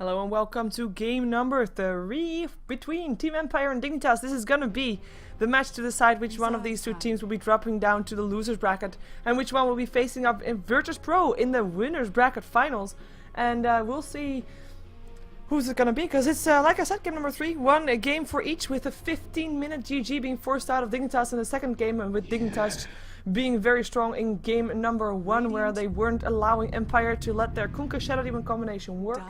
Hello and welcome to game number 3 between Team Empire and Dignitas. This is gonna be the match to decide which one of these two teams will be dropping down to the losers bracket and which one will be facing up in Virtus Pro in the winners bracket finals. And we'll see who's it gonna be, because it's like I said, game number 3, a game for each, with a 15-minute GG being forced out of Dignitas in the second game, and with Dignitas being very strong in game number 1, where they weren't allowing Empire to let their Kunkka Shadow Demon combination work.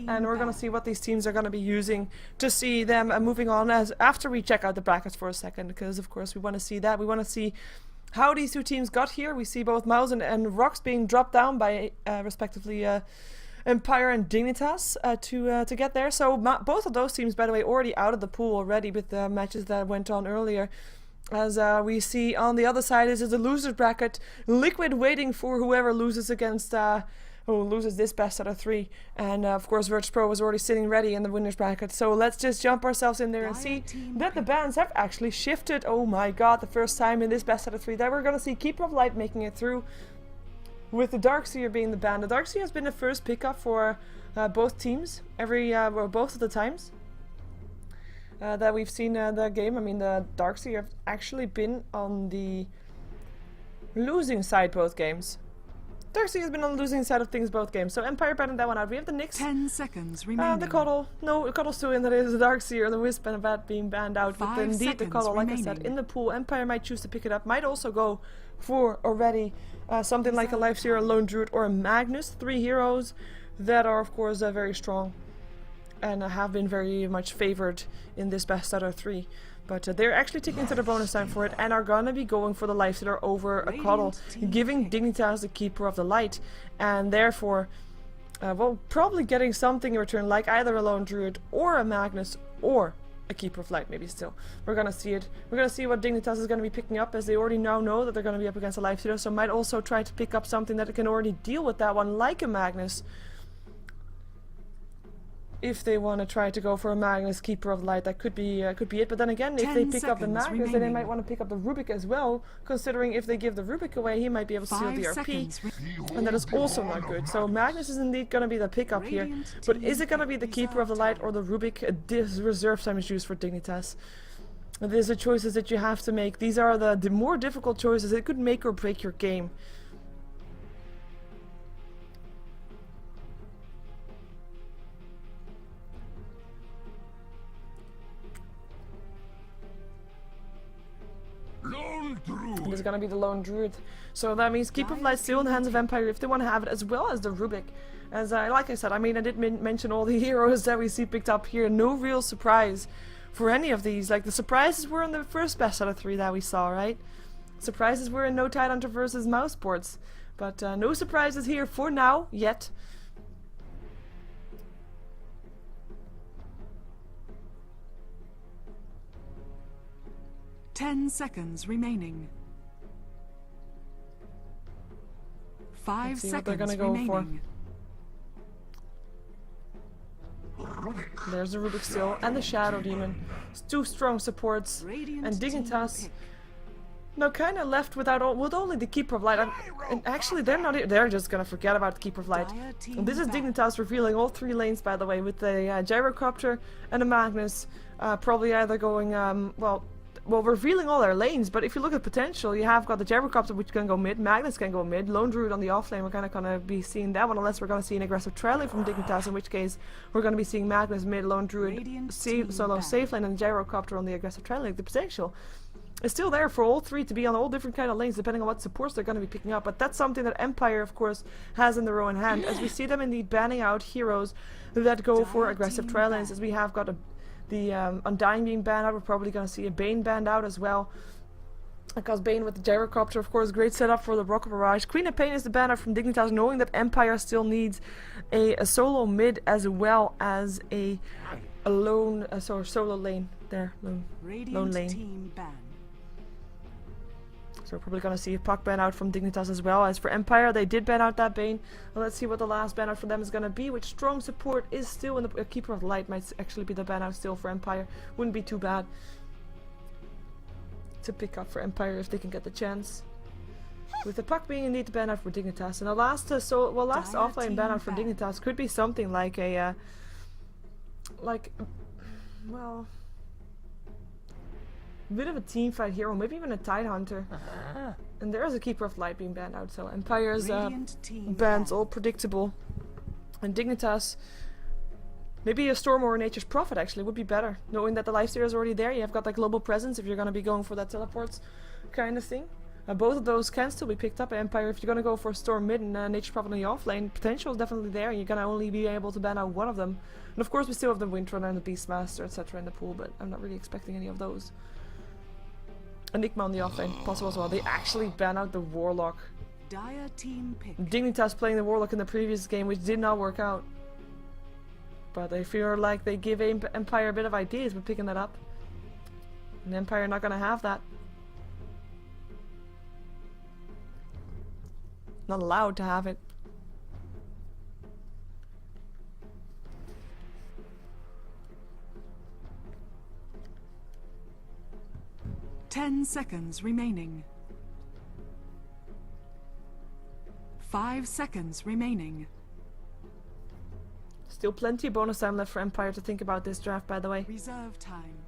And we're gonna see what these teams are gonna be using to see them moving on as after we check out the brackets for a second, because of course we want to see that. We want to see how these two teams got here. We see both Mouse and Rocks being dropped down by respectively Empire and Dignitas to get there. So both of those teams, by the way, already out of the pool already with the matches that went on earlier. As we see on the other side is the losers bracket, Liquid waiting for whoever loses against who loses this best out of 3. And of course Virtus Pro was already sitting ready in the winners bracket. So let's just jump ourselves in there and see that the bans have actually shifted. Oh my god, the first time in this best out of 3 that we're gonna see Keeper of Light making it through, with the Darkseer being the ban. The Darkseer has been the first pickup for both teams or both of the times that we've seen the game. I mean, the Darkseer have actually been on the losing side both games. Darkseer has been on the losing side of things both games. So Empire banned that one out. We have the Nyx. 10 seconds remaining. The Cuddle. No, the Cuddle's still in. That is the Darkseer. The Wisp and Bat being banned out. But indeed the Cuddle, like I said, in the pool. Empire might choose to pick it up. Might also go for already something like a Lifesteal, a Lone Druid, or a Magnus. 3 heroes that are, of course, very strong and have been very much favored in this best out of 3. But they're actually taking to the bonus time for it and are gonna be going for the Lifestealer over a Cuddle, giving Dignitas the Keeper of the Light, and therefore, well, probably getting something in return, like either a Lone Druid or a Magnus or a Keeper of Light, maybe still. We're gonna see it. We're gonna see what Dignitas is gonna be picking up, as they already now know that they're gonna be up against a Lifestealer, so might also try to pick up something that can already deal with that one, like a Magnus. If they want to try to go for a Magnus Keeper of Light, that could be it. But then again, if they pick up the Magnus, then they might want to pick up the Rubik as well, considering if they give the Rubik away, he might be able to steal the RP, and that is also not good. So Magnus is indeed going to be the pickup here, but is it going to be the Keeper of the Light or the Rubik? This reserve time is used for Dignitas. These are choices that you have to make. These are the more difficult choices. It could make or break your game. It is gonna be the Lone Druid, so that means Keeper of Light still in the hands of Empire if they want to have it, as well as the Rubik. As like I said, I mean, I did mention all the heroes that we see picked up here. No real surprise for any of these. Like, the surprises were in the first best out of 3 that we saw, right? Surprises were in No Tidehunter versus Mousesports, but no surprises here for now yet. Ten seconds remaining. 5 seconds they're gonna go remaining. There's the Rubik still, and the Shadow Demon. It's 2 strong supports, and Dignitas now kind of left with only the Keeper of Light. And actually, they're just gonna forget about the Keeper of Light. And this is Dignitas revealing all 3 lanes, by the way, with the Gyrocopter and a Magnus, probably either going well, revealing all their lanes. But if you look at potential, you have got the Gyrocopter, which can go mid, Magnus can go mid, Lone Druid on the off lane, we're kind of gonna be seeing that one, unless we're gonna see an aggressive trailing from Dignitas, in which case we're gonna be seeing Magnus mid, Lone Druid solo safe lane, and Gyrocopter on the aggressive trailing. The potential is still there for all 3 to be on all different kind of lanes, depending on what supports they're gonna be picking up. But that's something that Empire, of course, has in their own hand, as we see them indeed banning out heroes that go for aggressive trail lanes, as we have got the Undying being banned out. We're probably going to see a Bane banned out as well, because Bane with the Gyrocopter, of course, great setup for the Rocket Barrage. Queen of Pain is the ban out from Dignitas, knowing that Empire still needs a solo mid as well as a lone solo lane there, lone lane. So we're probably going to see a Puck ban out from Dignitas as well. As for Empire, they did ban out that Bane. Well, let's see what the last ban out for them is going to be, which strong support is still in the Keeper of Light. Might actually be the ban out still for Empire. Wouldn't be too bad to pick up for Empire if they can get the chance. With the Puck being indeed the ban out for Dignitas. And the last offline ban out for Dignitas could be something like a like, well, a bit of a team fight hero, maybe even a Tide Hunter. And there is a Keeper of Light being banned out, so Empire's bans all predictable. And Dignitas, maybe a Storm or a Nature's Prophet actually would be better. Knowing that the lifesteal is already there, you have got that global presence if you're going to be going for that teleports kind of thing. Both of those can still be picked up by Empire. If you're going to go for a Storm mid and Nature's Prophet on the offlane, potential is definitely there. You're going to only be able to ban out one of them. And of course we still have the Windrunner and the Beastmaster, etc. in the pool, but I'm not really expecting any of those. Enigma on the offlane, possible as well. They actually ban out the Warlock. Dire team pick. Dignitas playing the Warlock in the previous game, which did not work out. But I feel like they give Empire a bit of ideas with picking that up. And Empire not gonna have that. Not allowed to have it. Ten seconds remaining. 5 seconds remaining. Still plenty of bonus time left for Empire to think about this draft, by the way. Reserve time.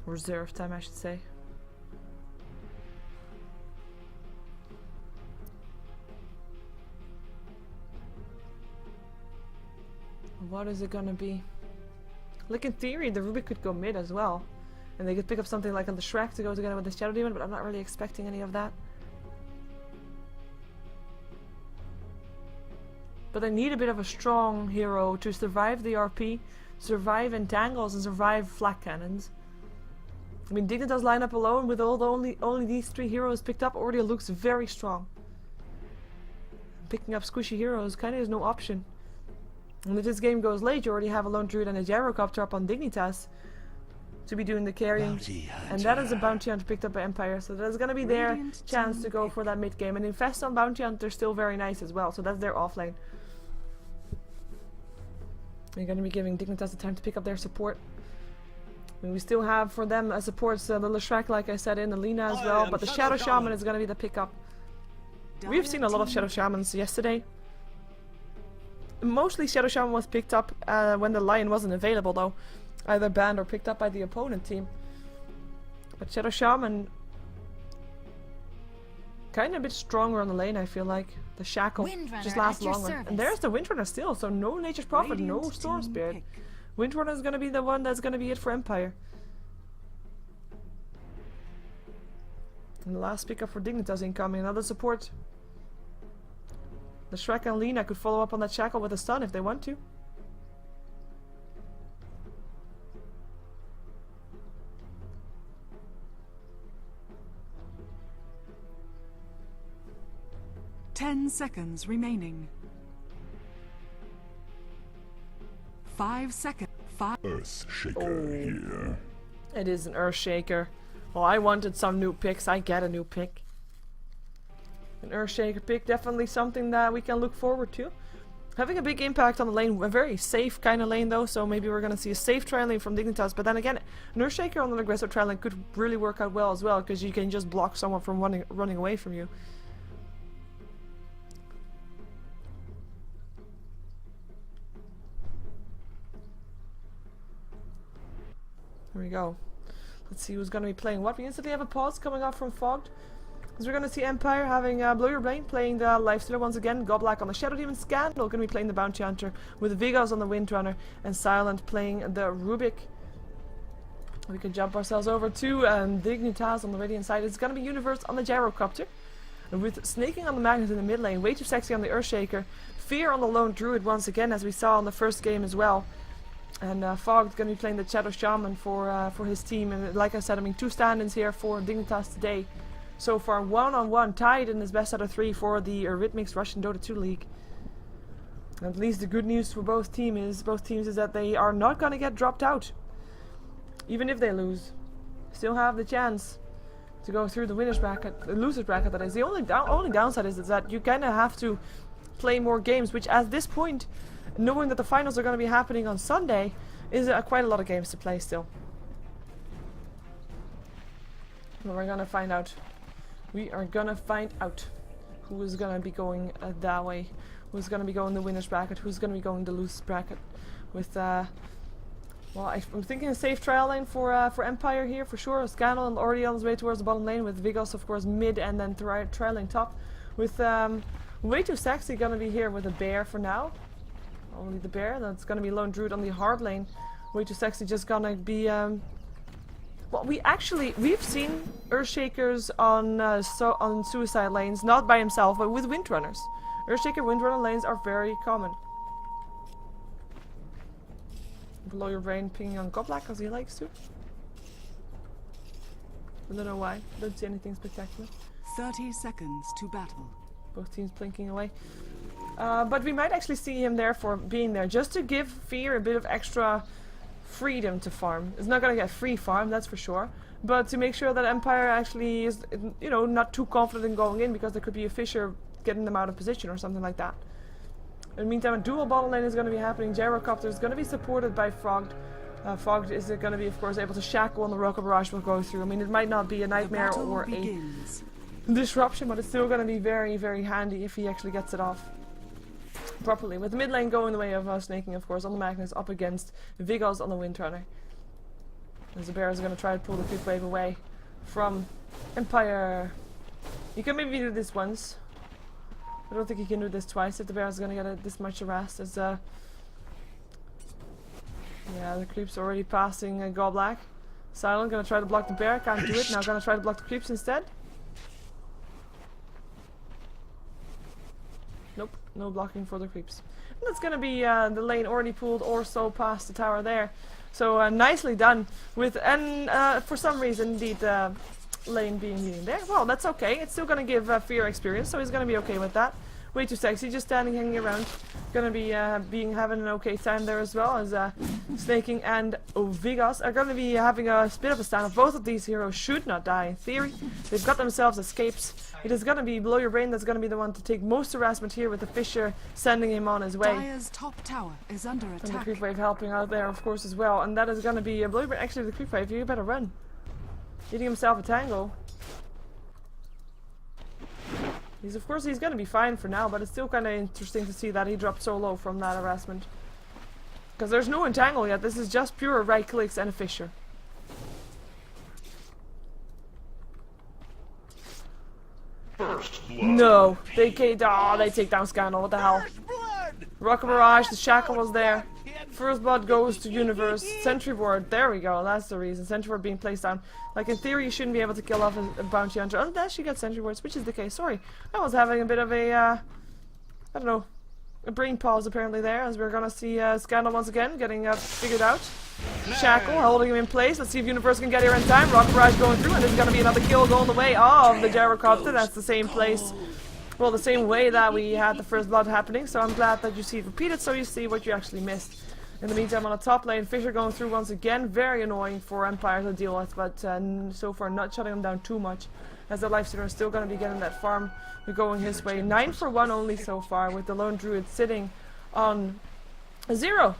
Reserve time, I should say. What is it gonna be? Like in theory, the Rubik could go mid as well. And they could pick up something like on the Shrek to go together with the Shadow Demon, but I'm not really expecting any of that. But they need a bit of a strong hero to survive the RP, survive entangles, and survive flak cannons. I mean, Dignitas lineup alone with all the only these 3 heroes picked up already looks very strong. Picking up squishy heroes kind of is no option. And if this game goes late, you already have a Lone Druid and a Gyrocopter up on Dignitas to be doing the carrying, and that is a Bounty Hunter picked up by Empire, so that's gonna be their chance to go for that mid game. And Infest on Bounty Hunter is still very nice as well, so that's their offlane. You're gonna be giving Dignitas the time to pick up their support. I mean, we still have for them as supports the Leshrac, like I said, in Alina as well, but the Shadow Shaman is gonna be the pickup. We've seen a lot of Shadow Shamans yesterday. Mostly Shadow Shaman was picked up when the Lion wasn't available though. Either banned or picked up by the opponent team. But Shadow Shaman kind of a bit stronger on the lane, I feel like. The Shackle just lasts longer. And there's the Windrunner still, so no Nature's Prophet, no Storm Spirit. Windrunner is going to be the one that's going to be it for Empire. And the last pickup for Dignitas incoming, another support. The Shrek and Lina could follow up on that Shackle with a stun if they want to. Ten seconds remaining. 5 seconds. Earthshaker here. It is an Earthshaker. Well, I wanted some new picks. I get a new pick. An Earthshaker pick, definitely something that we can look forward to. Having a big impact on the lane, a very safe kind of lane though, so maybe we're going to see a safe tri lane from Dignitas, but then again, an Earthshaker on an aggressive tri lane could really work out well as well, because you can just block someone from running away from you. There we go. Let's see who's going to be playing what. We instantly have a pause coming off from Fogged. As we're going to see Empire having Blow Your Brain playing the Lifestealer once again. Goblak on the Shadow Demon. Scandal going to be playing the Bounty Hunter. With Vigos on the Windrunner. And Silent playing the Rubik. We can jump ourselves over to Dignitas on the Radiant side. It's going to be Universe on the Gyrocopter. And with Snaking on the Magnet in the mid lane. Way too sexy on the Earthshaker. Fear on the Lone Druid once again, as we saw in the first game as well. And Fogged going to be playing the Shadow Shaman for his team. And like I said, I mean, 2 stand-ins here for Dignitas today. So far, 1-on-1, tied in his best out of 3 for the Ritmix Russian Dota 2 League. At least the good news for both teams is that they are not going to get dropped out. Even if they lose. Still have the chance to go through the winner's bracket, the loser's bracket that is. The only downside is that you kind of have to play more games, which at this point, knowing that the finals are going to be happening on Sunday, is quite a lot of games to play still. But we're going to find out. We are gonna find out who is gonna be going that way, who's gonna be going the winner's bracket, who's gonna be going the loser's bracket, with Well, I'm thinking a safe trial lane for Empire here for sure. Scandal already on his way towards the bottom lane with Vigos of course mid and then trial lane top. With Way Too Sexy gonna be here with a bear for now. Only the bear. That's gonna be Lone Druid on the hard lane. Way Too Sexy just gonna be well, we've seen Earthshakers on suicide lanes, not by himself, but with Windrunners. Earthshaker Windrunner lanes are very common. Blow your brain pinging on Goblak because he likes to. I don't know why. Don't see anything spectacular. 30 seconds to battle. Both teams blinking away. But we might actually see him there for being there, just to give Fear a bit of extra freedom to farm. It's not gonna get free farm, that's for sure. But to make sure that Empire actually is, you know, not too confident in going in, because there could be a Fisher getting them out of position or something like that. In the meantime, a dual bottom lane is going to be happening. Gyrocopter is going to be supported by Fogged. Fogged is going to be, of course, able to shackle and the Rocket Barrage will go through. I mean, it might not be a nightmare or a disruption, but it's still going to be very, very handy if he actually gets it off properly. With the mid lane going the way of Snaking, of course, on the Magnus up against Vigos on the Windrunner. As the bear is going to try to pull the creep wave away from Empire. You can maybe do this once. I don't think he can do this twice if the bear is going to get this much harassed. As yeah, the creep's already passing Goblak. Silent going to try to block the bear, can't do it. Now going to try to block the creeps instead. Nope, no blocking for the creeps. And that's going to be the lane already pulled or so past the tower there. So nicely done with, and for some reason indeed lane being there. Well, that's okay. It's still going to give Fear experience, so he's going to be okay with that. Way Too Sexy, just standing, hanging around. Going to be having an okay time there as well, as Snaking and Vigos are going to be having a bit of a standoff. Both of these heroes should not die in theory. They've got themselves escapes. It is going to be Blow Your Brain that's going to be the one to take most harassment here, with the Fisher sending him on his way. Dire's top tower is under attack. And the creep wave helping out there, of course, as well. And that is going to be Blow Your Brain. Actually, the creep wave, you better run. Getting himself a tangle. Of course, he's going to be fine for now, but it's still kind of interesting to see that he dropped so low from that harassment. Because there's no entangle yet. This is just pure right clicks and a Fisher. No, they take down Scandal. What the hell? Rocket Barrage, the Shackle was there. First blood goes to Universe. Sentry Ward, there we go, that's the reason. Sentry Ward being placed down. Like, in theory, you shouldn't be able to kill off a bounty hunter unless you get Sentry Wards, which is the case. Sorry, I was having a bit of a, I don't know, a brain pause apparently there, as we're gonna see Scandal once again getting figured out. Shackle holding him in place. Let's see if Universe can get here in time. Rocket Barrage going through, and there's gonna be another kill going the way of the Gyrocopter. That's the same place. Well, the same way that we had the first blood happening, so I'm glad that you see it repeated, so you see what you actually missed. In the meantime, on the top lane, Fisher going through once again. Very annoying for Empire to deal with, but so far not shutting him down too much, as the Lifestealer is still going to be getting that farm going his way. 9 for 1 only so far, with the Lone Druid sitting on 0.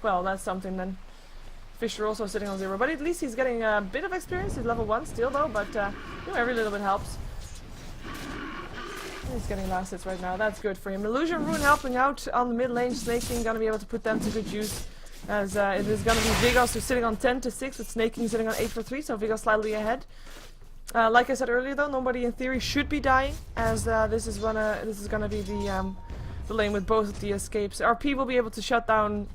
Well, that's something then. Fisher also sitting on 0, but at least he's getting a bit of experience. He's level 1 still though, but you know, every little bit helps. He's getting last hits right now, that's good for him. Illusion Rune helping out on the mid lane. Snaking gonna be able to put them to good use, as it is gonna be Vigos who's sitting on 10 to 6, with Snaking sitting on 8 for 3, so Vigos slightly ahead. Like I said earlier though, nobody in theory should be dying, as this is gonna be the lane with both of the escapes. RP will be able to shut down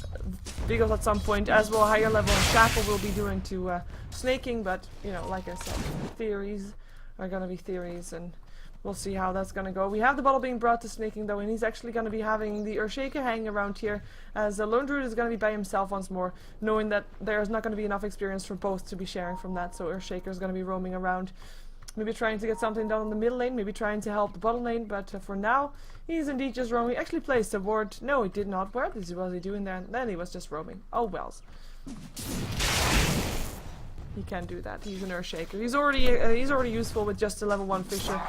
Vigos at some point, as well higher level and Shackle will be doing to Snaking, but you know, like I said, theories are gonna be theories, and we'll see how that's going to go. We have the bottle being brought to Snaking though, and he's actually going to be having the Earthshaker hanging around here, as the Lone Druid is going to be by himself once more, knowing that there's not going to be enough experience for both to be sharing from that, so Earthshaker is going to be roaming around. Maybe trying to get something done on the middle lane, maybe trying to help the bottom lane, but for now, he's indeed just roaming. Actually placed a ward. No, he did not. What was he doing there? Then he was just roaming. Oh wells. He can't do that. He's an Earthshaker. He's already useful with just a level 1 Fisher.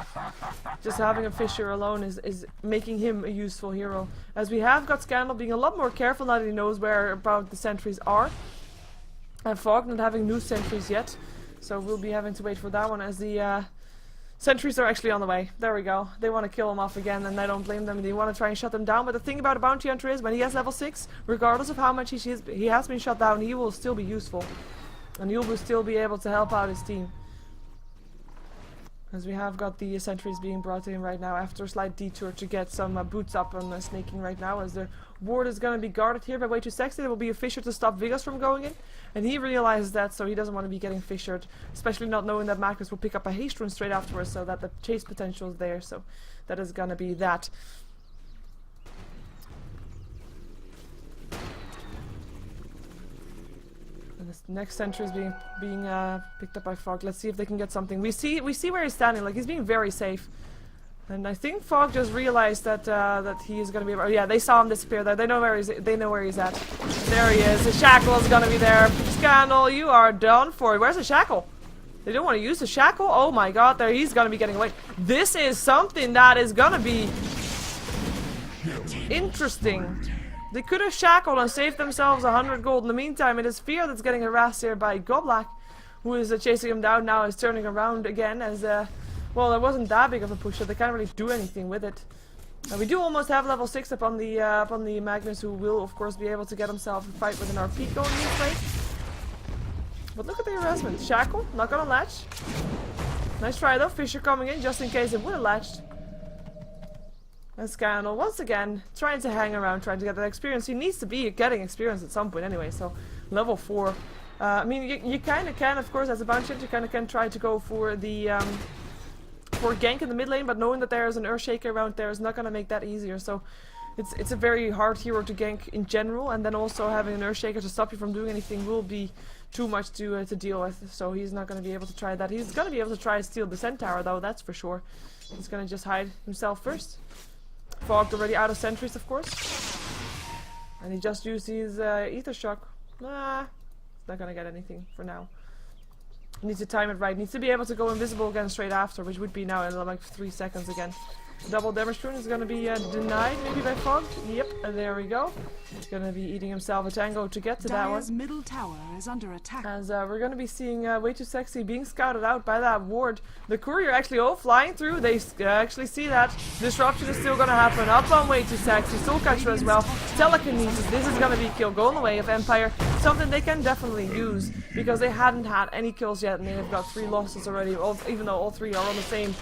Just having a Fisher alone is making him a useful hero. As we have got Scandal being a lot more careful now that he knows where about the sentries are. And Fog not having new sentries yet, so we'll be having to wait for that one, as the Sentries are actually on the way. There we go. They want to kill him off again, and I don't blame them. They want to try and shut them down. But the thing about a bounty hunter is, when he has level 6, regardless of how much he has been shut down, he will still be useful. And he will still be able to help out his team. As we have got the sentries being brought in right now after a slight detour to get some boots up on snaking right now, as the ward is going to be guarded here by Way Too Sexy. There will be a fissure to stop Vigas from going in, and he realizes that, so he doesn't want to be getting fissured, especially not knowing that Magnus will pick up a haste run straight afterwards, so that the chase potential is there. So that is going to be that. And this next sentry is being picked up by Fog. Let's see if they can get something. We see where he's standing. Like, he's being very safe. And I think Fog just realized that that he is going to be. Oh, yeah, they saw him disappear there. They know where he's. They know where he's at. There he is. The shackle is going to be there. Scandal, you are done for. Where's the shackle? They don't want to use the shackle. Oh my God! There he's going to be getting away. This is something that is going to be interesting. They could have shackled and saved themselves 100 gold. In the meantime, it is Fear that's getting harassed here by Goblak, who is chasing him down now. Is turning around again as well, it wasn't that big of a push, so they can't really do anything with it. We do almost have level 6 up on the Magnus, who will of course be able to get himself a fight with an RP going this way. But look at the harassment. Shackle, not gonna latch. Nice try though. Fisher coming in just in case it would have latched. And Scandal once again trying to hang around, trying to get that experience. He needs to be getting experience at some point anyway. So level 4. I mean, you kind of can, of course, as a bounty hunter, you kind of can try to go for the for gank in the mid lane, but knowing that there is an Earthshaker around there is not going to make that easier. So it's a very hard hero to gank in general, and then also having an Earthshaker to stop you from doing anything will be too much to deal with. So he's not going to be able to try that. He's going to be able to try to steal the Centaur though, that's for sure. He's going to just hide himself first. Fogged already out of sentries, of course. And he just used his Ether Shock. Nah, he's not going to get anything for now. Needs to time it right. Needs to be able to go invisible again straight after, which would be now in like 3 seconds again. Double damage rune is going to be denied maybe by Fog. Yep, and there we go. He's going to be eating himself a tango to get to that one. Middle tower is under attack. As we're going to be seeing Way Too Sexy being scouted out by that ward. The courier actually flying through. They actually see that. Disruption is still going to happen. Up on Way Too Sexy. Soul Catcher as well. Telekinesis. This is going to be kill. Going away of Empire. Something they can definitely use, because they hadn't had any kills yet and they've got 3 losses already, even though all 3 are on the same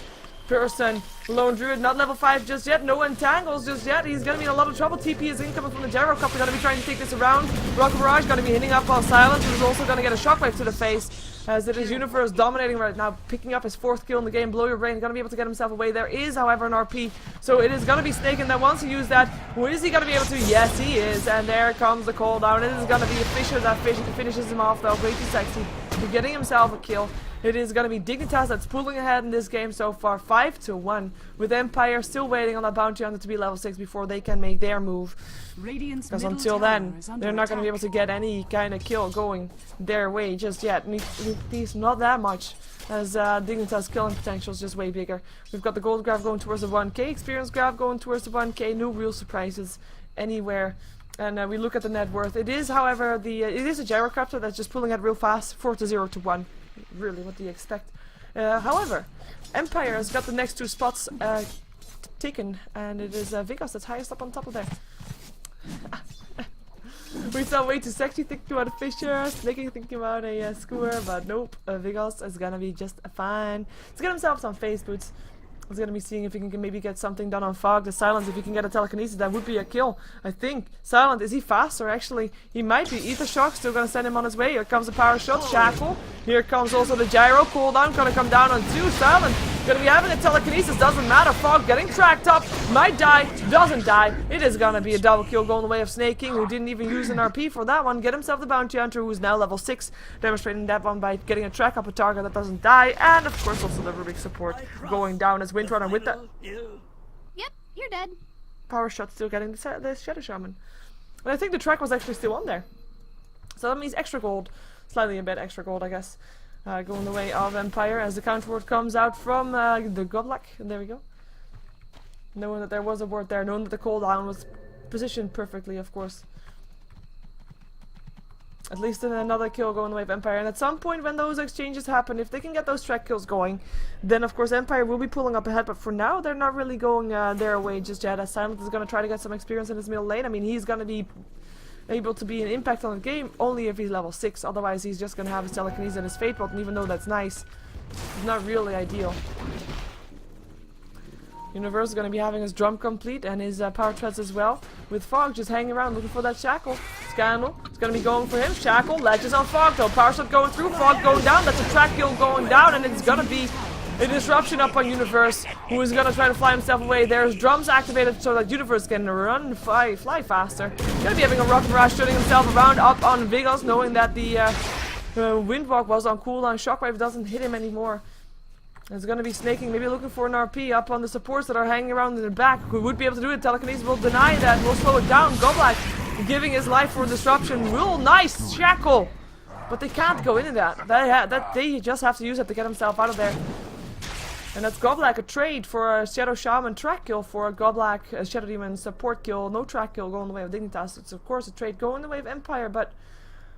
person. Lone Druid not level 5 just yet, no entangles just yet. He's gonna be in a lot of trouble. TP is incoming from the Gyro Cup. They're gonna be trying to take this around. Rocket Barrage gonna be hitting up on Silence, who's also gonna get a shockwave to the face. As it is Universe dominating right now, picking up his 4th kill in the game. Blow Your Brain, gonna be able to get himself away. There is, however, an RP, so it is gonna be Snaken that wants to use that. Who is he gonna be able to? Yes, he is, and there comes the call down. It is gonna be a Fisher that finishes him off though. Way Too Sexy, getting himself a kill. It is going to be Dignitas that's pulling ahead in this game so far, 5-1, with Empire still waiting on that bounty hunter to be level 6 before they can make their move. Because until then, they're not going to be able to get any kind of kill going their way just yet. At least not that much, as Dignitas' killing potential is just way bigger. We've got the gold graph going towards the 1k, experience graph going towards the 1k, no real surprises anywhere. And we look at the net worth. It is, however, it is a gyrocopter that's just pulling ahead real fast, 4-0-1. Really, what do you expect? However, Empire has got the next 2 spots taken, and it is Vigas that's highest up on top of there. We saw Way Too Sexy thinking about a Fisher, Snaking thinking about a Skewer, but nope, Vigas is gonna be just fine. He's got himself some face boots. He's gonna be seeing if he can maybe get something done on Fog. The Silence, if he can get a telekinesis, that would be a kill. I think. Silent, is he faster? Actually, he might be. Ether Shock, still gonna send him on his way. Here comes the power shot. Shackle. Here comes also the gyro. Cooldown, gonna come down on 2. Silent, gonna be having a telekinesis. Doesn't matter. Fog getting tracked up. Might die. Doesn't die. It is gonna be a double kill going the way of Snaking, who didn't even use an RP for that one. Get himself the bounty hunter, who's now level 6. Demonstrating that one by getting a track up a target that doesn't die. And of course also the Rubik support going down as Windrunner with that. Yep, you're dead. Power shot still getting the Shadow Shaman. And I think the track was actually still on there. So that means extra gold. Slightly a bit extra gold, I guess. Going the way of Empire as the counter ward comes out from the Godluck. And there we go. Knowing that there was a ward there. Knowing that the cooldown was positioned perfectly, of course. At least another kill going the way of Empire. And at some point when those exchanges happen, if they can get those track kills going, then of course Empire will be pulling up ahead. But for now, they're not really going their way just yet. As Silent is going to try to get some experience in his middle lane. I mean, he's going to be able to be an impact on the game only if he's level 6. Otherwise, he's just going to have his telekinesis and his fate bot. And even though that's nice, it's not really ideal. Universe is going to be having his drum complete and his power treads as well. With Fog just hanging around looking for that Shackle. Scandal is going to be going for him. Shackle ledges on Fog though. Power shot going through. Fog going down. That's a track kill going down. And it's going to be a disruption up on Universe, who is going to try to fly himself away. There's drums activated so that Universe can run, fly faster. Going to be having a rocket rush, turning himself around up on Vigos, knowing that the Windwalk was on cooldown. Shockwave doesn't hit him anymore. It's going to be snaking, maybe looking for an RP up on the supports that are hanging around in the back. Who would be able to do it? Telekinesis will deny that. Will slow it down. Goblak giving his life for disruption. Real nice Shackle. But they can't go into that. They just have to use it to get himself out of there. And that's Goblak, a trade for a Shadow Shaman track kill for a Goblak, a Shadow Demon support kill. No track kill going the way of Dignitas. It's of course a trade going the way of Empire, but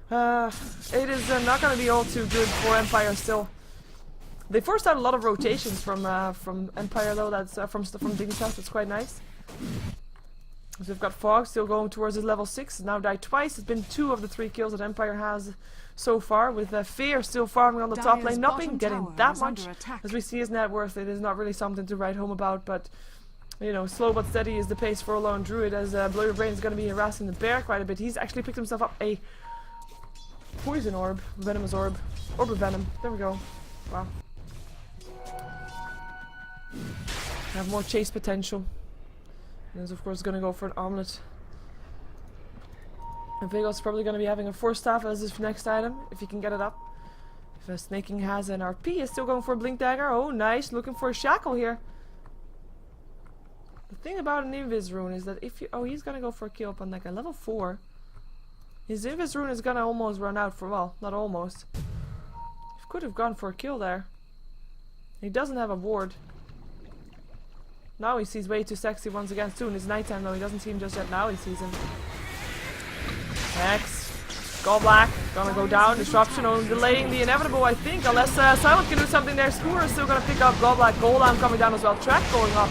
it is not going to be all too good for Empire still. They forced out a lot of rotations from Empire though. That's from Dignitas. That's quite nice. So we've got Fog still going towards his level 6. Now died twice. It's been 2 of the 3 kills that Empire has so far. With Fear still farming on the top lane, not being getting that much. As we see his net worth, it is not really something to write home about. But you know, slow but steady is the pace for a lone druid. As Blurry Brain is going to be harassing the bear quite a bit. He's actually picked himself up a poison orb, venomous orb of venom. There we go. Wow. Have more chase potential. And is of course going to go for an omelet. And Vigos probably going to be having a Force Staff as his next item, if he can get it up. If Snaking has an RP, is still going for a Blink Dagger. Oh, nice. Looking for a Shackle here. The thing about an Invis Rune is that if you... Oh, he's going to go for a kill up on that guy. Level 4. His Invis Rune is going to almost run out for... Well, not almost. He could have gone for a kill there. He doesn't have a ward. Now he sees way too sexy once again. Soon it's nighttime though. He doesn't see him just yet. Now he sees him. X. Goblak. Gonna go down. Disruption. Only delaying the inevitable, I think. Unless Silent can do something there. Scooter is still gonna pick up Goblak. Golem coming down as well. Track going up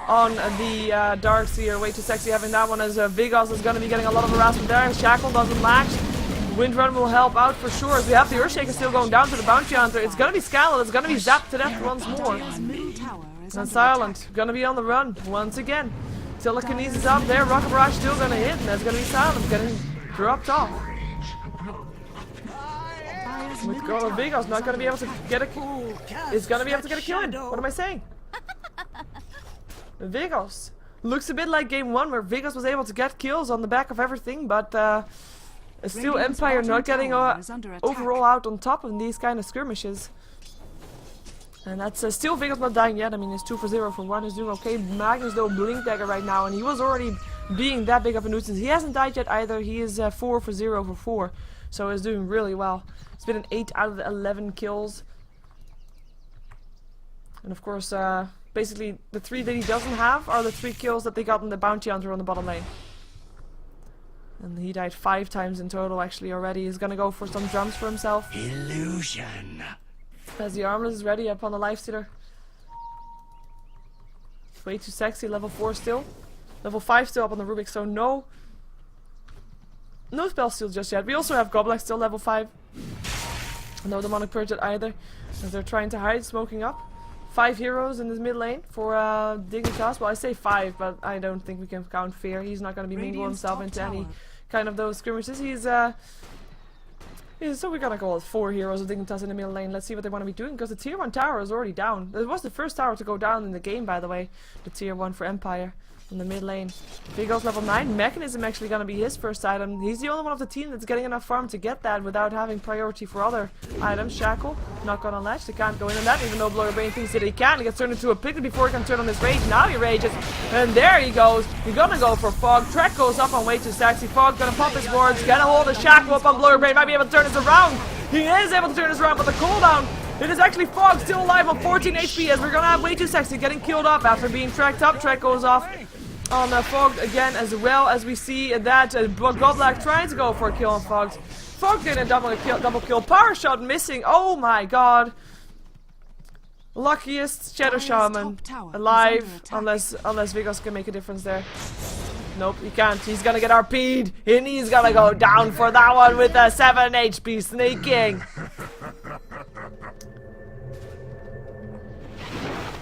on the Darkseer. Way too sexy having that one as Vigos is gonna be getting a lot of harassment there. Shackle doesn't latch. Windrun will help out for sure. As we have the Earthshaker still going down to the Bounty Hunter. It's gonna be Scandal. It's gonna be zapped to death once more. And Silent, gonna be on the run once again. Telekinesis up there, Rocket Barrage still gonna hit, and that's gonna be Silent getting dropped off. With Vigos not gonna be able to get a kill. Is gonna be able to get a kill in. What am I saying? Vigos looks a bit like game 1 where Vigos was able to get kills on the back of everything, but still Empire not getting overall out on top of these kind of skirmishes. And that's still Vigos not dying yet. I mean, it's 2 for 0 for 1. He's doing okay. Magnus though Blink Dagger right now, and he was already being that big of a nuisance. He hasn't died yet either. He is 4 for 0 for 4. So he's doing really well. It's been an 8 out of the 11 kills. And of course, basically the 3 that he doesn't have are the 3 kills that they got in the Bounty Hunter on the bottom lane. And he died 5 times in total actually already. He's gonna go for some drums for himself. Illusion. As the Armlet is ready up on the Lifestealer. Way too sexy, level 4 still. Level 5 still up on the Rubik, so no spell steal just yet. We also have Goblak still level 5. No Demonic Purge either, as they're trying to hide, smoking up. 5 heroes in this mid lane for Dignitas. Well, I say 5, but I don't think we can count Fear. He's not going to be mingling himself into any kind of those skirmishes. So we're gonna go with 4 heroes of Dignitas in the middle lane. Let's see what they want to be doing, because the tier 1 tower is already down. It was the first tower to go down in the game, by the way. The tier 1 for Empire in the mid lane. Vigos level 9. Mechanism actually gonna be his first item. He's the only one of the team that's getting enough farm to get that without having priority for other items. Shackle, not gonna latch. They can't go in on that, even though Blurry Brain thinks that he can. He gets turned into a piglet before he can turn on his rage. Now he rages, and there he goes. He's gonna go for Fog. Trek goes up on way too sexy. Fog gonna pop his wards, get a hold of Shackle up on Blurry Brain. Might be able to turn this around. He is able to turn this around, but the cooldown. It is actually Fog still alive on 14 HP as we're gonna have way too sexy getting killed up after being tracked up. Trek goes off. on Fogged again, as well as we see that Goblak trying to go for a kill on Fogged. Fogged getting a double kill. Power shot missing. Oh my god. Luckiest Shadow Shaman alive, unless Vigos can make a difference there. Nope, he can't. He's gonna get RP'd, and he's gonna go down for that one with a 7 HP snaking.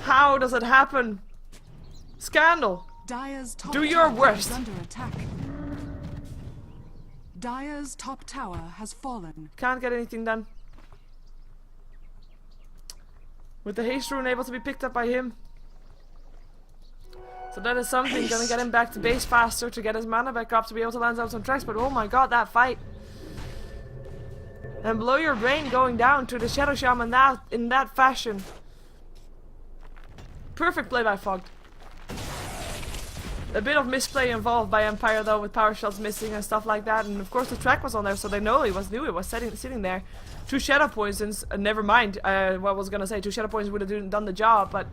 How does it happen? Scandal. Do your worst. Dire's top tower has fallen. Can't get anything done. With the haste rune able to be picked up by him. So that is something, gonna get him back to base faster, to get his mana back up, to be able to land out some tracks, but oh my god, that fight. And Blow Your Brain going down to the Shadow Shaman in that fashion. Perfect play by Fogged. A bit of misplay involved by Empire though, with power shots missing and stuff like that, and of course the track was on there, so they knew it was sitting there. 2 Shadow Poisons, never mind what I was gonna say, 2 Shadow Poisons would have done the job, but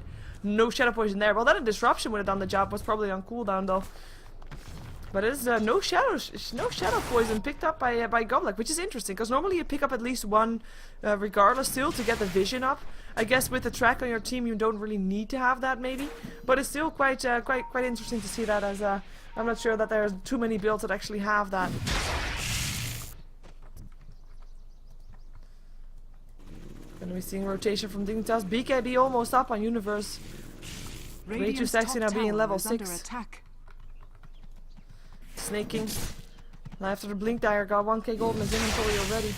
no Shadow Poison there. Well, then a Disruption would have done the job, was probably on cooldown though. But it's no Shadow Poison picked up by Goblak, which is interesting, because normally you pick up at least one regardless still to get the vision up. I guess with the track on your team you don't really need to have that maybe, but it's still quite interesting to see that, as I'm not sure that there's too many builds that actually have that. Gonna be seeing rotation from Dignitas. BKB almost up on Universe. Way too sexy now being level 6. Snaking. Now after the Blink Dagger got 1k gold in his inventory already.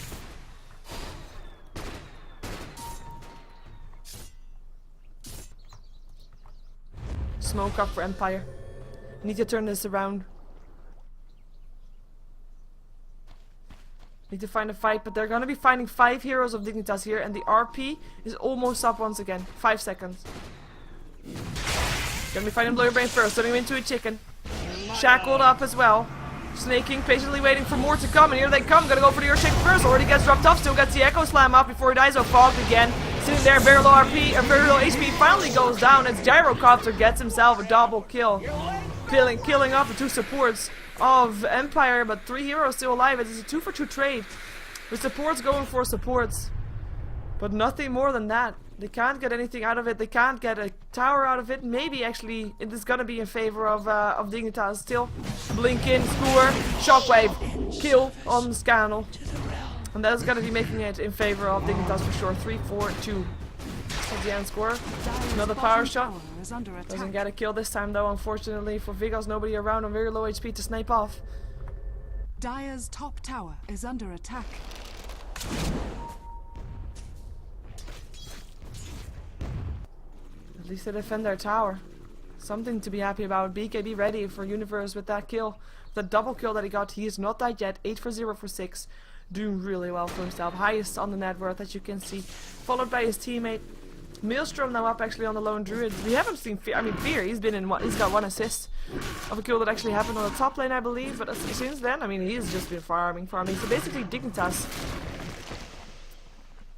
Smoke up for Empire. Need to turn this around. Need to find a fight, but they're gonna be finding 5 heroes of Dignitas here, and the RP is almost up once again. 5 seconds. Gonna be fighting Blow Your Brain first, turning him into a chicken. Shackled up as well. Snaking, patiently waiting for more to come, and here they come. Gonna go for the Earthshake first. Already gets dropped off, still gets the Echo Slam up before he dies. Oh, Fogged again. Sitting there, very low RP, or very low HP, finally goes down as Gyrocopter gets himself a double kill. Killing off the 2 supports of Empire, but 3 heroes still alive. It's a 2-for-2 trade. With supports going for supports. But nothing more than that. They can't get anything out of it. They can't get a tower out of it. Maybe actually it is gonna be in favor of Dignitas still. Blink in, Skewer, Shockwave, kill on Scannel. And that is gonna be making it in favor of Dignitas for sure. 3-4-2. That's the end score. Another power shot. Doesn't get a kill this time though, unfortunately for Vigos. Nobody around on very low HP to snipe off. Dire's top tower is under attack. At least they defend their tower. Something to be happy about. BKB ready for Universe with that kill. The double kill that he got. He is not died yet. 8 for 0 for 6. Doing really well for himself. Highest on the net worth, as you can see. Followed by his teammate. Maelstrom now up actually on the lone druid. We haven't seen Fear. I mean, Fear, he's got 1 assist of a kill that actually happened on the top lane, I believe. But since then, I mean, he's just been farming. So basically, Dignitas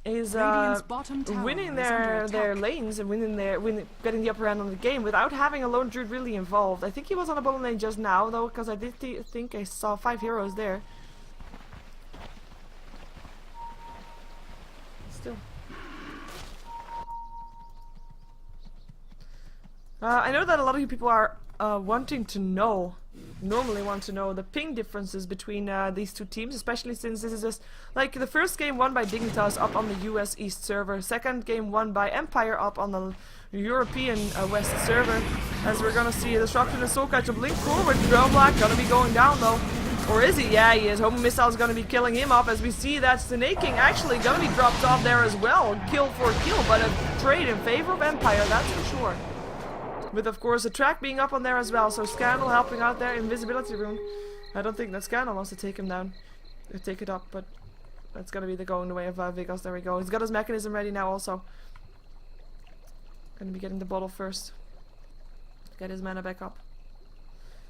is winning their lanes and getting the upper hand on the game without having a lone druid really involved. I think he was on a bottom lane just now though, because I did think I saw 5 heroes there. Still. I know that a lot of you people are normally want to know the ping differences between these 2 teams, especially since this is just like the first game won by Dignitas up on the US East server, second game won by Empire up on the European West server. As we're gonna see a disruption and Soulcatch to blink forward. Goblak gonna be going down though. Or is he? Yeah, he is. Home Missile is gonna be killing him up, as we see that Snaking actually gonna be dropped off there as well. Kill for kill, but a trade in favor of Empire, that's for sure. With of course the track being up on there as well, so Scandal helping out there, invisibility rune. I don't think that Scandal wants to take him down, or take it up, but that's gonna be the going way of Vigos. There we go. He's got his mechanism ready now also. Gonna be getting the bottle first. Get his mana back up.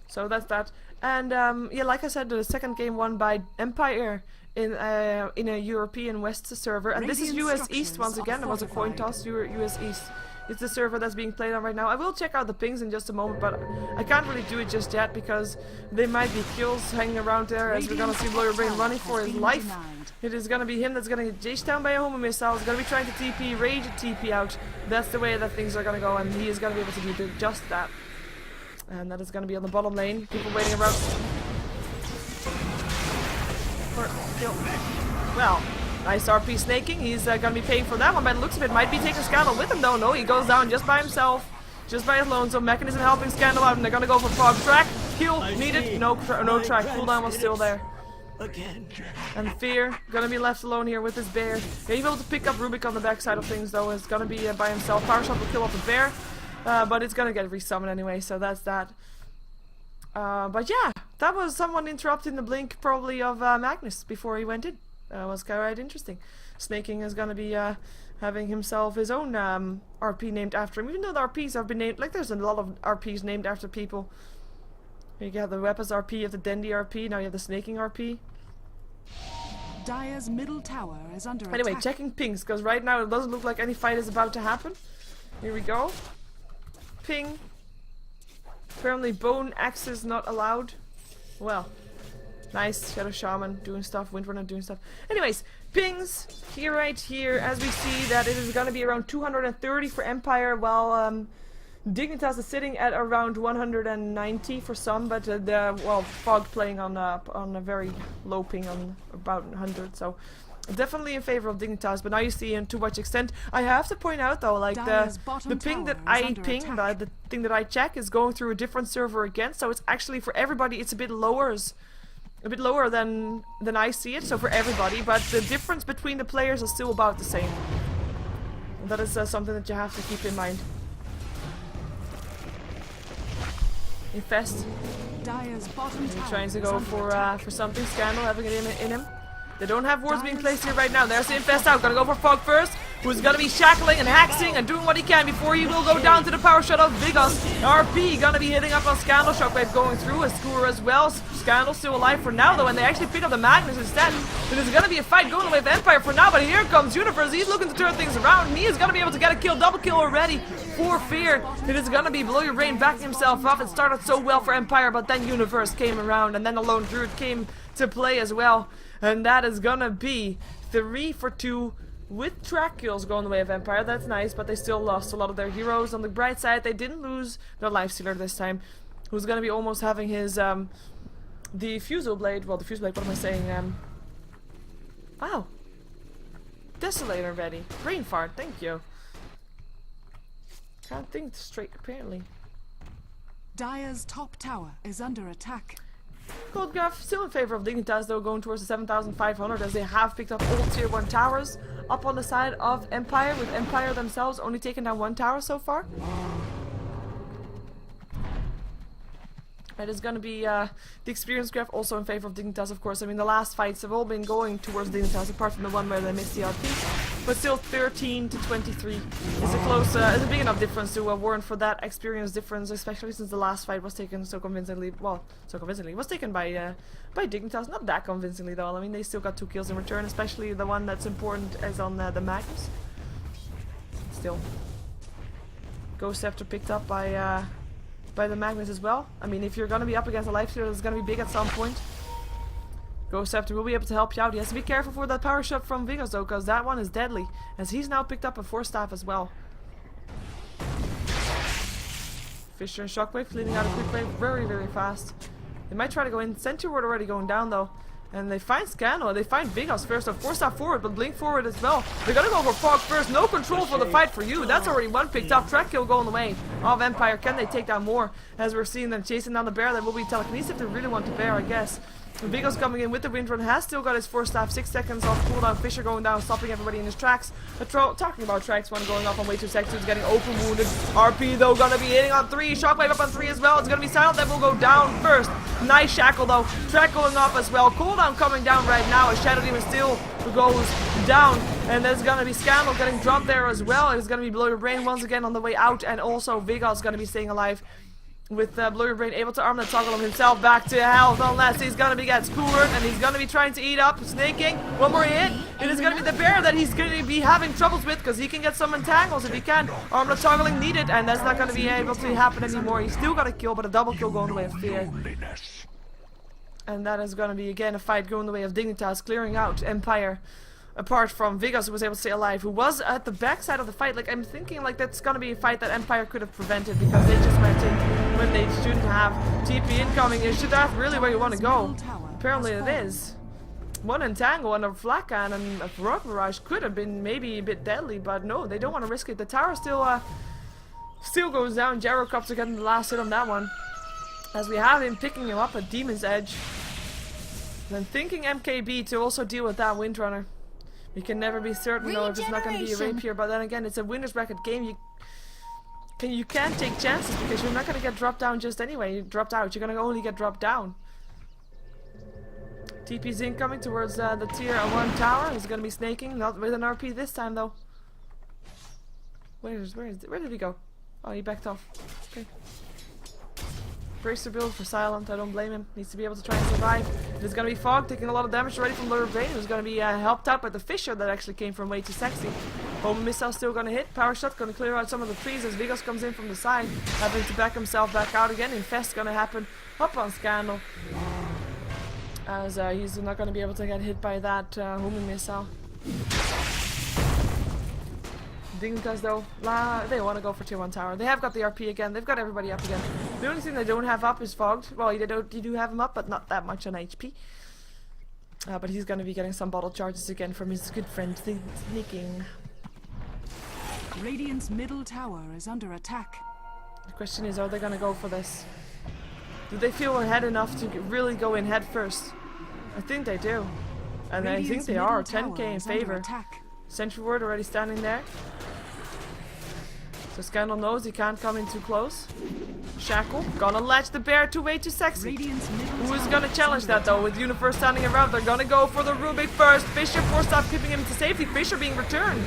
So that's that. And yeah, like I said, the second game won by Empire in a European West server, and this is US East once again. It was a coin toss, US East It's the server that's being played on right now. I will check out the pings in just a moment, but I can't really do it just yet because there might be kills hanging around there as we're gonna see Blue Brain running for his life. It is gonna be him that's gonna get chased down by a homing missile. He's gonna be trying to TP, rage and TP out. That's the way that things are gonna go, and he is gonna be able to do just that. And that is gonna be on the bottom lane. People waiting around for kill. Well, nice RP snaking. He's gonna be paying for that one, but it looks of it. Might be taking Scandal with him though. No, he goes down just by himself. Just by his lone. So Mechanism helping Scandal out, and they're gonna go for Fog. Track. Kill needed. No track. Cooldown was still there. And Fear gonna be left alone here with his bear. Yeah, he's able to pick up Rubik on the backside of things though. It's gonna be by himself. Power Shot will kill off the bear. But it's gonna get resummoned anyway, so that's that. But yeah, that was someone interrupting the blink probably of Magnus before he went in. Was quite interesting. Snaking is gonna be having himself his own RP named after him, even though the RPs have been named, like there's a lot of RPs named after people. You have the Weapons RP, you have the Dendy RP, now you have the Snaking RP. Dire's middle tower is under Anyway, attack. checking pings, because right now it doesn't look like any fight is about to happen. Here we go. Ping. Apparently bone axes not allowed. Well, nice. Shadow Shaman doing stuff, Windrunner doing stuff. Anyways, pings here, right here, as we see that it is going to be around 230 for Empire, while Dignitas is sitting at around 190 for some, but well, Fog playing on a very low ping on about 100, so definitely in favor of Dignitas. But now you see to what extent. I have to point out though, like the ping that I ping, the thing that I check is going through a different server again, so it's actually for everybody. It's a bit lower than I see it. So for everybody, but the difference between the players is still about the same. And that is something that you have to keep in mind. Infest. Dire's bottom tower Trying to is go under for something. Scandal having it in him. They don't have wards being placed here right now. There's the Infest out. Gonna go for Fog first. Who's gonna be shackling and hexing and doing what he can before he will go down to the power shot of Vigos. RP gonna be hitting up on Scandal. Shockwave going through. A Skewer as well. Scandal still alive for now though, and they actually pick up the Magnus instead. There's gonna be a fight going with Empire for now, but here comes Universe. He's looking to turn things around, and he is gonna be able to get a kill, double kill already for Fear. It is gonna be Blow Your Brain backing himself up. It started so well for Empire, but then Universe came around, and then the Lone Druid came to play as well. And that is gonna be 3 for 2 with track kills going the way of Empire. That's nice, but they still lost a lot of their heroes. On the bright side, they didn't lose their Lifestealer this time, who's gonna be almost having his the Fusel Blade. Well, the Fusel Blade, what am I saying? Wow. Desolator ready. Brain fart, thank you. Can't think straight, apparently. Dire's top tower is under attack. Cold Graph still in favor of Dignitas though, going towards the 7,500 as they have picked up all tier 1 towers up on the side of Empire, with Empire themselves only taking down 1 tower so far. It is going to be the experience graph also in favor of Dignitas, of course. I mean, the last fights have all been going towards Dignitas, apart from the one where they missed the RP. But still, 13 to 23 is a big enough difference to warrant for that experience difference, especially since the last fight was taken so convincingly. Well, so convincingly. It was taken by Dignitas, not that convincingly though. I mean, they still got 2 kills in return, especially the one that's important is on the Magnus. Still, Ghost Scepter picked up by the Magnus as well. I mean, if you're gonna be up against a Lifestealer that's gonna be big at some point, Ghost Scepter will be able to help you out. He has to be careful for that power shot from Vigos though, because that one is deadly, as he's now picked up a 4-staff as well. Fisher and Shockwave leading out a quick wave very, very fast. They might try to go in. Sentry Ward already going down though. And they find Scandal, they find Vigos first, so 4-staff forward, but Blink forward as well. They're gonna go for Fog first, no control for the fight for you. That's already 1 picked up, track kill going the way of Empire. Can they take down more? As we're seeing them chasing down the bear, that will be telekinesis if they really want to bear, I guess. Vigos coming in with the Windrun, has still got his 4-staff, 6 seconds off cooldown. Fisher going down, stopping everybody in his tracks. Talking about tracks, one going off on way 2 seconds, getting open wounded. RP though gonna be hitting on 3, Shockwave up on 3 as well. It's gonna be Silent that will go down first. Nice shackle though, track going off as well. Cooldown coming down right now as Shadow Demon still goes down. And there's gonna be Scandal getting dropped there as well. It's gonna be Blow Your Brain once again on the way out, and also Vigos gonna be staying alive. with Blurry Brain able to arm that toggle himself back to health, unless he's gonna be get skewered and he's gonna be trying to eat up, snaking. One more hit. It is gonna be the bear that he's gonna be having troubles with, because he can get some entangles if he can. Arm the toggling needed, and that's not gonna be able to happen anymore. He's still got a kill, but a double kill going the way of Fear. And that is gonna be again a fight going the way of Dignitas, clearing out Empire. Apart from Vegas, who was able to stay alive, who was at the backside of the fight. Like, I'm thinking like that's gonna be a fight that Empire could have prevented, because they just went in when they shouldn't have. TP incoming. Is that really where you want to go? Apparently it is. One entangle and a flak cannon and a rock barrage could have been maybe a bit deadly, but no, they don't want to risk it. The tower still goes down. Gyrocopter getting the last hit on that one, as we have him picking him up at Demon's Edge. Then thinking MKB to also deal with that Windrunner. You can never be certain though if it's not going to be a rapier, but then again, it's a winner's bracket game. You can't take chances, because you're not going to get dropped down just anyway. You dropped out, you're going to only get dropped down. TP's incoming towards the tier 1 tower. He's going to be snaking, not with an RP this time though. Where did he go? Oh, he backed off. Okay. Bracer build for Silent, I don't blame him. Needs to be able to try and survive. There's gonna be Fog taking a lot of damage already from Blurry Brain, who's gonna be helped out by the Fisher that actually came from Way Too Sexy. Home Missile still gonna hit. Power Shot gonna clear out some of the trees as Vigos comes in from the side, having to back himself back out again. Infest gonna happen up on Scandal, as he's not gonna be able to get hit by that Home Missile. Dignitas though, they want to go for tier 1 tower. They have got the RP again. They've got everybody up again. The only thing they don't have up is Fogged. Well, you do have him up, but not that much on HP. But he's going to be getting some bottle charges again from his good friend Sneaking. Radiant's middle tower is under attack. The question is, are they going to go for this? Do they feel ahead enough to really go in head first? I think they do. And I think they are. 10k in favor. Sentry Ward already standing there. So Scandal knows he can't come in too close. Shackle gonna latch the bear to Way Too Sexy. Who is gonna challenge that though? With Universe standing around, they're gonna go for the Rubik first. Fisher forced out, keeping him to safety. Fisher being returned.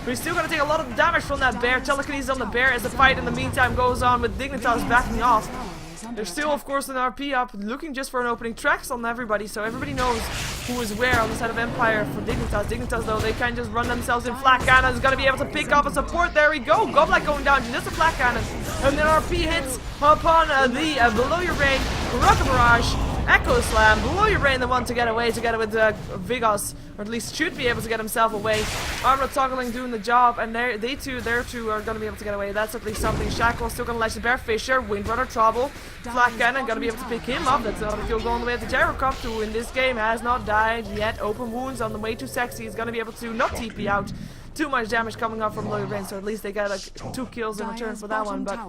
But he's still gonna take a lot of damage from that bear. Telekinesis on the bear as the fight in the meantime goes on, with Dignitas backing off. There's still, of course, an RP up, looking just for an opening. Tracks on everybody, so everybody knows who is where on the side of Empire for Dignitas. Dignitas, though, they can just run themselves in. Flak Cannon is going to be able to pick up a support. There we go. Goblet going down to just a Flak Cannon. And then RP hits upon the Below Your Rain, Rocket Barrage, Echo Slam. Below Your Rain, the one to get away together with Vigos, or at least should be able to get himself away. Armor Toggling doing the job, and their two are going to be able to get away. That's at least something. Shackle still going to latch the bear. Fisher, Windrunner, Trouble, Flak Cannon, going to be able to pick him up. That's another kill going the way of the Gyrocopter, who in this game has not died yet. Open wounds on the Way Too Sexy. He's going to be able to not TP out. Too much damage coming up from Low Rain, so at least they get like 2 kills in return for that one. But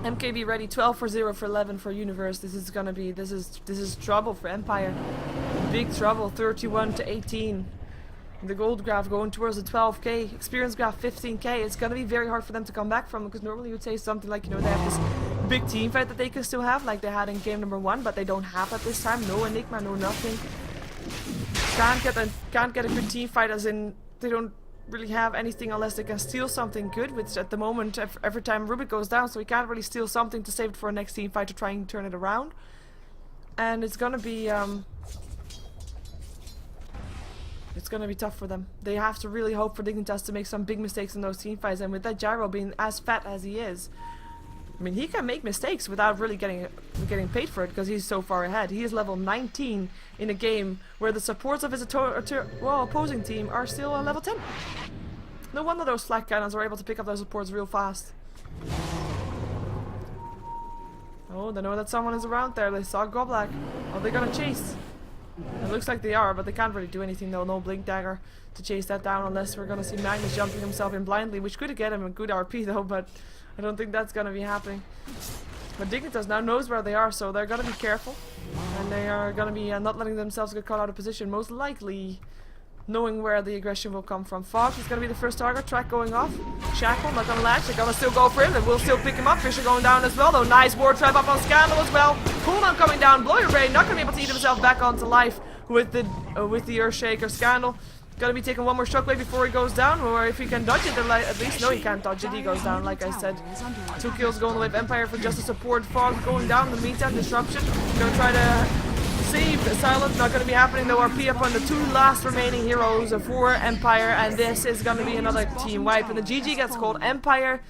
MKB ready, 12 for 0 for 11 for Universe. This is gonna be, this is trouble for Empire. Big trouble, 31 to 18. The gold graph going towards the 12k, experience graph 15k. It's gonna be very hard for them to come back from, because normally you would say something like, you know, they have this big team fight that they can still have, like they had in game number 1, but they don't have at this time. No Enigma, no nothing. Can't get a good team fight, as in they don't really have anything unless they can steal something good, which at the moment every time Rubik goes down, so he can't really steal something to save it for a next team fight to try and turn it around. And it's gonna be tough for them. They have to really hope for Dignitas to make some big mistakes in those team fights, and with that Gyro being as fat as he is, I mean, he can make mistakes without really getting paid for it, because he's so far ahead. He is level 19 in a game where the supports of his opposing team are still level 10. No wonder those Flak Cannons are able to pick up those supports real fast. Oh, they know that someone is around there. They saw Goblak. Are they gonna chase? It looks like they are, but they can't really do anything though. No Blink Dagger to chase that down, unless we're gonna see Magnus jumping himself in blindly, which could get him a good RP though, but I don't think that's gonna be happening. But Dignitas now knows where they are, so they're gonna be careful, and they are gonna be not letting themselves get caught out of position. Most likely knowing where the aggression will come from. Fog is gonna be the first target. Track going off. Shackle not gonna latch. They're gonna still go for him. They will still pick him up. Fisher going down as well though. Nice ward trap up on Scandal as well. Cooldown coming down. Blow Your Brain not gonna be able to eat himself back onto life with the Earthshaker. Scandal Gonna be taking one more shockwave before he goes down, or if he can dodge it, then at least no, he can't dodge it. He goes down, like I said. 2 kills going away with Empire for just a support. Fog going down. In the meantime, Disruption gonna try to save Silence. Not gonna be happening though. RP up on the 2 last remaining heroes for Empire, and this is gonna be another team wipe. And the GG gets called. Empire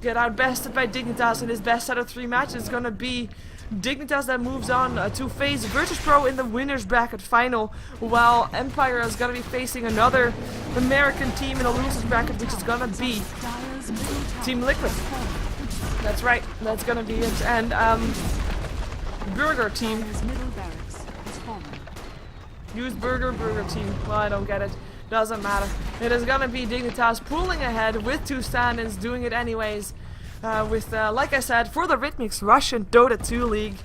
get outbested by Dignitas in his best out of 3 matches. It's gonna be Dignitas that moves on to face Virtus Pro in the winners bracket final, while Empire is gonna be facing another American team in a losers bracket, which is gonna be Team Liquid. That's right, that's gonna be it. And Burger team. Use Burger team. Well, I don't get it. Doesn't matter. It is gonna be Dignitas pulling ahead with 2 stand-ins, doing it anyways. Like I said, for the Ritmix Russian Dota 2 League.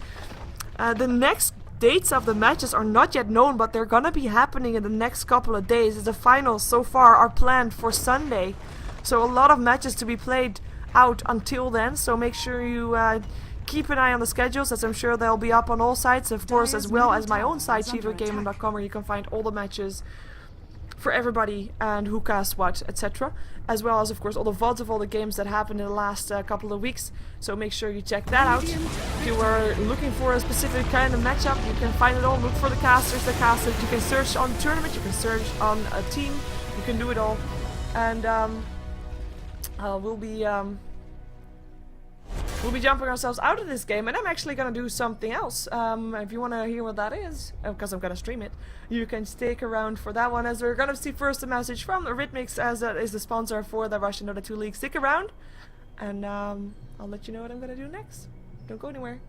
The next dates of the matches are not yet known, but they're gonna be happening in the next couple of days. The finals so far are planned for Sunday, so a lot of matches to be played out until then, so make sure you keep an eye on the schedules, as I'm sure they'll be up on all sites, of course, as well as my own site, SheeverGaming.com, where you can find all the matches for everybody and who cast what, etc. As well as, of course, all the VODs of all the games that happened in the last couple of weeks. So make sure you check that out. If you are looking for a specific kind of matchup, you can find it all. Look for the casters, You can search on tournament, you can search on a team. You can do it all. And we'll be jumping ourselves out of this game, and I'm actually gonna do something else. If you wanna hear what that is, because I'm gonna stream it, you can stick around for that one, as we're gonna see first a message from Ritmix, as that is the sponsor for the Russian Dota 2 League. Stick around, and I'll let you know what I'm gonna do next. Don't go anywhere.